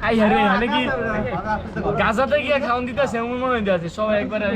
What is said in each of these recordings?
I হারে মানে কি গাজাতে গিয়ে খাওন দিতেছে এমন মনে হইতেছে সবাই একবারে।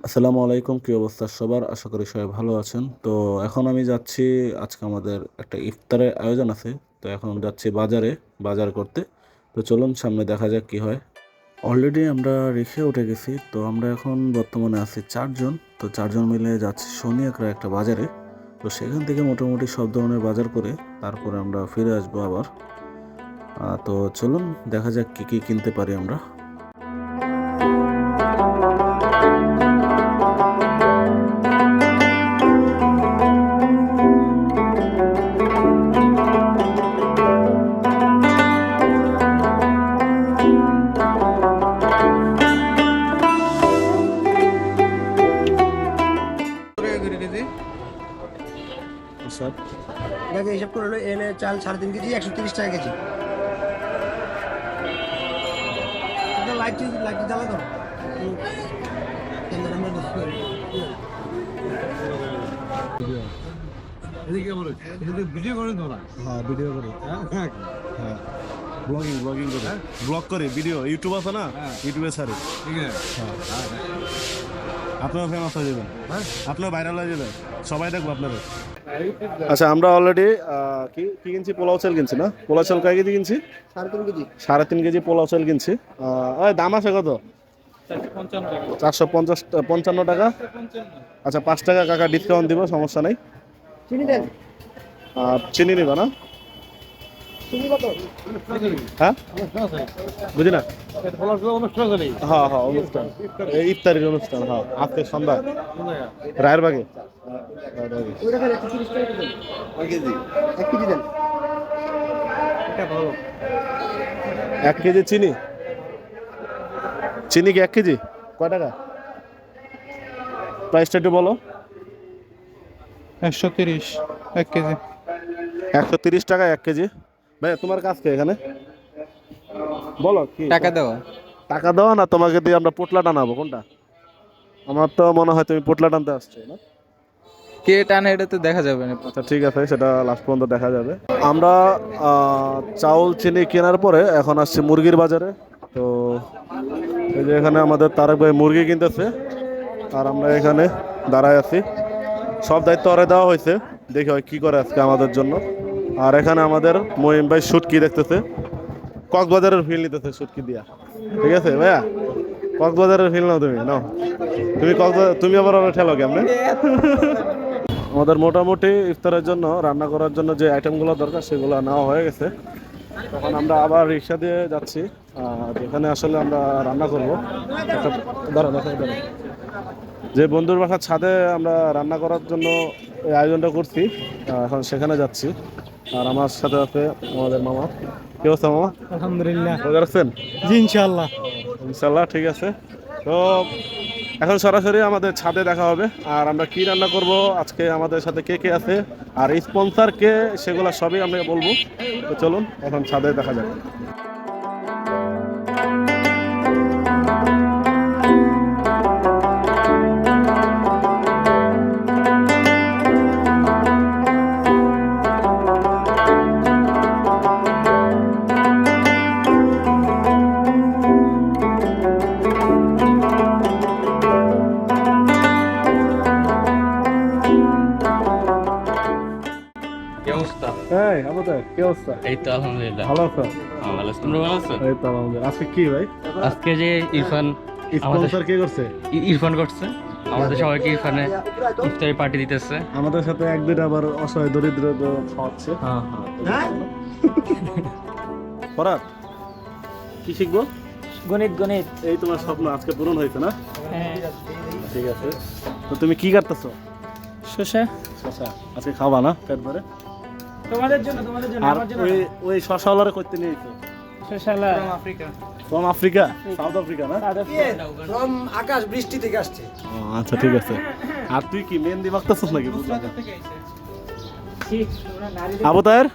আসসালামু আলাইকুম, কি অবস্থা সবার? আশা করি সবাই ভালো আছেন। তো এখন আমি যাচ্ছি, আজকে আমাদের একটা ইফতারের আয়োজন আছে। তো এখন যাচ্ছি বাজার করতে। তো চলুন সামনে দেখা যাক কি হয়। অলরেডি আমরা রিক্সায় উঠে গেছি। তো আমরা এখন বর্তমানে আছি 4 জন। তো 4 জন মিলে যাচ্ছি শনিয়াকড়া একটা বাজারে। তো সেখান থেকে মোটামুটি সব ধরনের বাজার করে তারপরে আমরা ফিরে আসবো আবার। তো চলুন দেখা যাক কি কি কিনতে পারি আমরা। স্যার এটাকে হিসাব করে হলো এনে চাল 3.5 কেজি 130 টাকা কেজি। লাইট জ্বালা তো ভিডিও করে তোলা। হ্যাঁ, ভিডিও করি। হ্যাঁ, ব্লগিং করে। ব্লগ করে ভিডিও ইউটিউব আছে না, ইউটিউবে ছাড়ে। ঠিক আছে, আপনারা ফেমাস হয়ে যাবেন, আপনারা ভাইরাল হয়ে যাবেন, সবাই দেখবো আপনাদের। আচ্ছা, আমরা অলরেডি কি কি কিনছি? পোলাও চাল কিনছি না? পোলাও চাল কয় কেজি কিনছি? 3.5 কেজি। 3.5 কেজি পোলাও চাল কিনছি। দাম আছে কত? 455 টাকা। আচ্ছা, 5 টাকা কাকা ডিসকাউন্ট দিব, সমস্যা নেই। চিনি দেন। চিনি নিবা না? চিনি কত? হ্যাঁ, বুঝি না। অনুষ্ঠান হ্যাঁ হ্যাঁ, অনুষ্ঠান, এই ইফতারির অনুষ্ঠান। হ্যাঁ, আজকে সন্ধ্যা রায়েরবাগে। ওইটা দেন 130 টাকা দেন। 1 কেজি। 1 কেজি দেন। এটা ভালো। 1 কেজি চিনি কি 1 কেজি কয় টাকা? প্রাইসটা একটু বলো। 130 1 কেজি। 130 টাকা 1 কেজি। ভাই, তোমার কাজ কে এখানে? বলো কি টাকা দাও। টাকা দাও না তোমাকে দিয়ে আমরা পোটলা টানাবো? কোনটা? আমার তো মনে হয় তুমি পোটলা টানতে আসছো না। কে টানে এটা তো দেখা যাবে না। আচ্ছা, ঠিক আছে, সেটা লাস্ট পর্যন্ত দেখা যাবে। আমরা চাউল চিনি কেনার পরে এখন আসছি মুরগির বাজারে। তো এই যে এখানে আমাদের তারেক ভাই মুরগি কিনতেছে, আর আমরা এখানে দাঁড়ায় আছি। সব দায়িত্ব ওরে দেওয়া হয়েছে, দেখি হয় কি করে আজকে আমাদের জন্য। আর এখানে আমাদের মহিম ভাই শুটকি দেখতেছে, কক্সবাজারের ফিল নিতেছে শুটকি দিয়া। ঠিক আছে ভাইয়া, কক্সবাজারের ফিল নাও, তুমি নাও। তুমি কক্সবাজার, তুমি আবার ওরা ঠেলো কেমনে? আমাদের মোটামুটি ইফতারের জন্য রান্না করার জন্য যে আইটেমগুলো দরকার সেগুলো নেওয়া হয়ে গেছে। তখন আমরা আবার রিক্সা দিয়ে যাচ্ছি যেখানে আসলে আমরা রান্না করবো। দাঁড়ান, যে বন্ধুর বাসার ছাদে আমরা রান্না করার জন্য এই আয়োজনটা করছি, এখন সেখানে যাচ্ছি। আর আমার সাথে আছে আমাদের মামা। কি অবস্থা মামা? আলহামদুলিল্লাহ। মজা রাখছেন? জি ইনশাআল্লাহ। ইনশাল্লাহ, ঠিক আছে। তো এখন সরাসরি আমাদের ছাদে দেখা হবে, আর আমরা কি রান্না করব আজকে, আমাদের সাথে কে কে আছে, আর স্পন্সর কে, সেগুলো সবই আমরা বলবো। তো চলুন এখন ছাদে দেখা যাক। কি অবস্থা? এই আমাদের কি অবস্থা? এই তো আলহামদুলিল্লাহ ভালো আছো? ভালো আছি, তোমরা ভালো আছো? এই তো আলহামদুলিল্লাহ। আজকে কি ভাই? আজকে যে ইরফান স্পন্সর কে করছে? ইরফান করছে, আমাদের সবাইকে ইরফানে ইফতারি পার্টি দিতেছে। আমাদের সাথে এক দুইটা আবার অসহায় দরিদ্র খাওয়াচ্ছে। হ্যাঁ, ফরাদ, কি শিখবো? গণিত। এই তোমার স্বপ্ন আজকে পূরণ হয়েছে না? হ্যাঁ। ঠিক আছে। তো তুমি কি কাটতেছো? শসা। শশা আজকে খাবা না পেট ভরে? তোমাদের জন্য আর ওই শশাওয়ালারে করতে নিয়েছো? শসালা Africa. From Africa, South Africa না? ফ্রম আকাশ বৃষ্টি থেকে আসছে। আচ্ছা, ঠিক আছে। আর তুই কি মেহেন্দি মাখতেছিস নাকি? আবু তাহের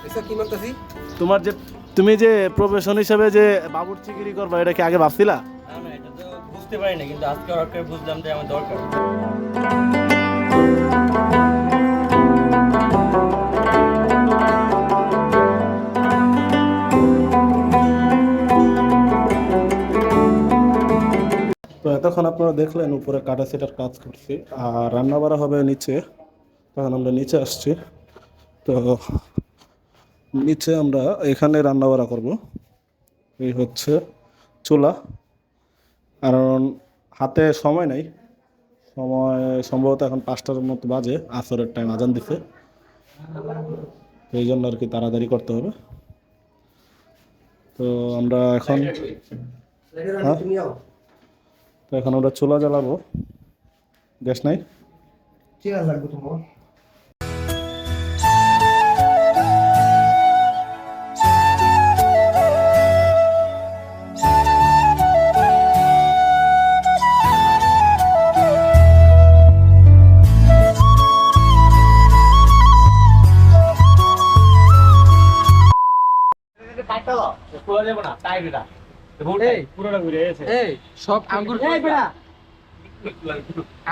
এসব কি মারতাছি? তোমার যে তুমি যে প্রফেশন হিসেবে যে বাবুর্চিগিরি করবা এটা কি আগে ভাবছিলা? না এটা তো বুঝতে পারি না, কিন্তু আজকে হঠাৎ করে বুঝলাম যে আমার দরকার। তো এতক্ষণ আপনারা দেখলেন উপরে কাটা সেটার কাজ করছি আর রান্না বাড়া হবে নিচে। তখন আমরা নিচে আসছি। তো নিচে আমরা এখানে রান্না বাড়া করবো। এই হচ্ছে চুলা, কারণ হাতে সময় নাই। সময় সম্ভবত এখন 5টার মতো বাজে, আসরের টাইম আজান দিছে, এই জন্য আর কি তাড়াতাড়ি করতে হবে। তো আমরা এখন তো এখন আমরা চুলা জ্বালাবো, গ্যাস নাই। চেয়ার লাগবে তোমার। এই সব আঙ্গুর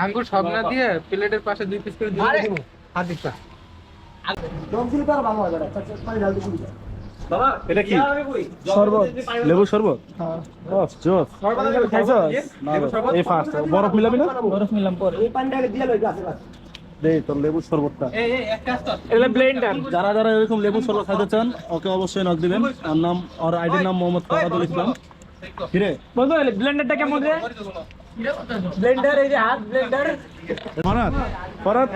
আঙ্গুর সব না দিয়ে প্লেটের পাশে 2 পিস করে দিয়ে দিব। হাত দিচ্ছা এটা কি শরবত? লেবু শরবত? জোস এই ফার্স্ট বরফ মিলাবি না? বরফ নিলাম পরে দে তোর লেবু শরবতটা। এগুলো ব্লেন্ডার। যারা যারা এরকম লেবু শরবত খাইতে চান ওকে অবশ্যই নক দিবেন। আর নাম আর আইডির নাম মোহাম্মদ ফরাদুল ইসলাম। কিরে বলতো ব্লেন্ডারটা কেমন রে? ব্লেন্ডার, এই যে হাত ব্লেন্ডার। ফরাদ ফরাদ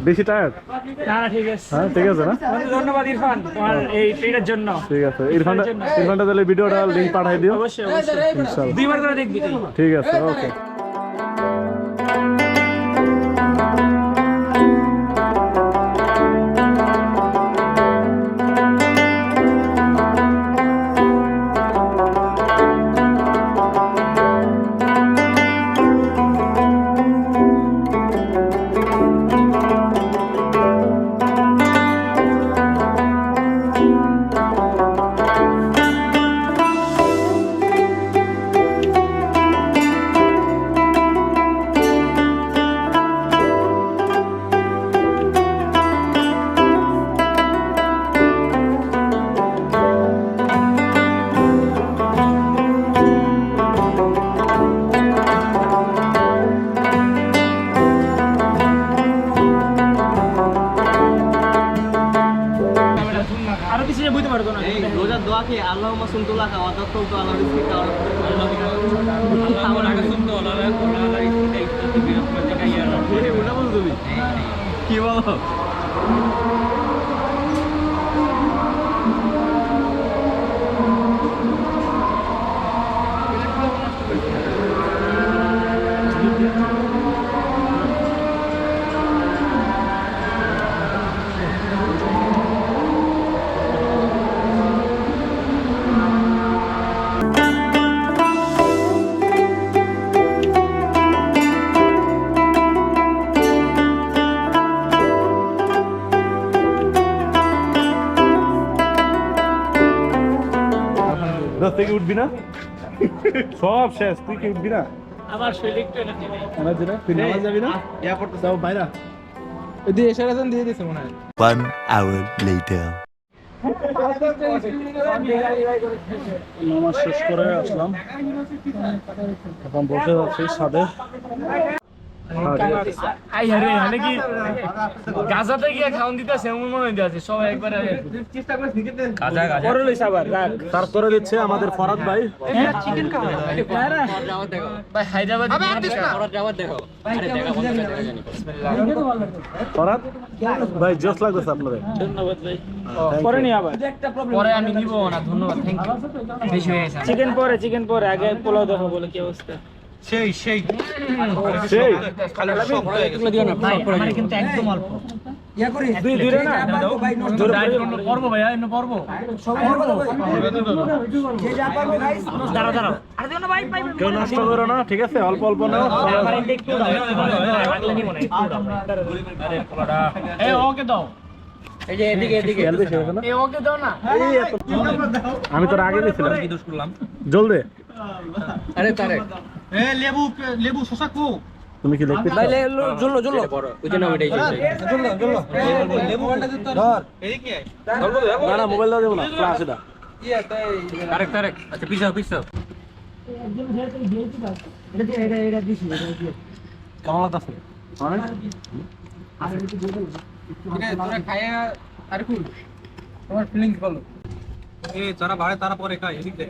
বেশি টায়ার্ড? না না ঠিক আছে। হ্যাঁ ঠিক আছে না? ধন্যবাদ ইরফান তোমার এই ট্রিটের জন্য। ঠিক আছে, ইরফানটা তাহলে ভিডিওটা লিংক পাঠিয়ে দিও। অবশ্যই অবশ্যই ইনশাআল্লাহ। 2 বার করে দেখবি তুই। ঠিক আছে, ওকে। আরো কিছু যে বুঝতে পারতো না। এই রোজার দোয়া কি আল্লাহুম্মা সুনতুল্লাহ ওয়া তাওয়াক্কালতু আলা রিজকিকা ওয়া আমার আগে শুনতো আল্লাহ আল্লাহ রিজকিকা বিরহমাতিকা ইয়া রাব্বি। ওটা বল তুমি কি বলো? থেকে উঠবি না? সব শেষ, তুই কি উঠবি না? আমার শরীরে একটু এনার্জি নেই। এনার্জি না? তুই নামাজ যাবি না? এয়ারপোর্টে যাও বাইরা। এদি এশারাজন দিয়ে দিছে মনে হয়। 1 hour later. নামাজ শেষ করে আসলাম, এখন বসে আছি ছাদে। আই আরে মানে কি গাজাতে গিয়ে খাওন দিতেছে এমন মনে হইতাছে সবাই একবারে চেষ্টা করে দিতে গাজা গাজা পরে লইছ আবার তারপরে দিচ্ছে আমাদের ফরাদ ভাই চিকেন খাওয়া ভাই হায়দ্রাবাদ দেখো আরে দেখা বন্ধ করে দেখা জানি বিসমিল্লাহ ফরাদ ভাই জোস লাগতেছে আপনাদের। ধন্যবাদ ভাই। পরে নি আবার পরে আমি নিব না, ধন্যবাদ, থ্যাংক ইউ। বেশি হয়ে গেছে। চিকেন পরে আগে পোলাও দেখো বলে কি অবস্থা। সেই সেই খালি সব হয়ে গেছে। দিও না ভাই, আমার কিন্তু একদম অল্প। দুই রে না পর্ব ভাইয়া এমন পর্ব দাঁড়াও দাঁড়াও আরে দিও না ভাই ভাই কেউ নষ্ট করো না, ঠিক আছে? অল্প অল্প নাও। আমার এটা একটু দাও লাগলে নিব না একটু দাও আরে পোলাটা এই ওকে দাও এই যে এদিকে এদিকে এই ওকে দাও না আমি তোর আগে দিয়েছিলাম, কি দোষ করলাম জলদি। আরে তারেক এ লেবু লেবু শসা কো তুমি কি লিখতে চাও? জুললো জুললো ওই জন্য ওইটাই জুললো লেবু কাটা দিতে ধর এদিকে না না, মোবাইল দাও, দেবো না, ফ্লাশ এটা। তারেক তারেক আচ্ছা পিছাও পিছাও কেমন লাগতেছে? তোরা খায়া আর কি তোমার ফিলিংস বলো। এ যারা বাড়ে তারা পরে খায় এদিকে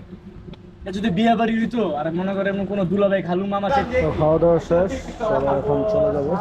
যদি বিয়ে বাড়ি হইতো আর মনে করে এমন কোনো দুলাভাই খালু মামা সে তো খাওয়া দাওয়া শেষ, সবাই এখন চলে যাবো।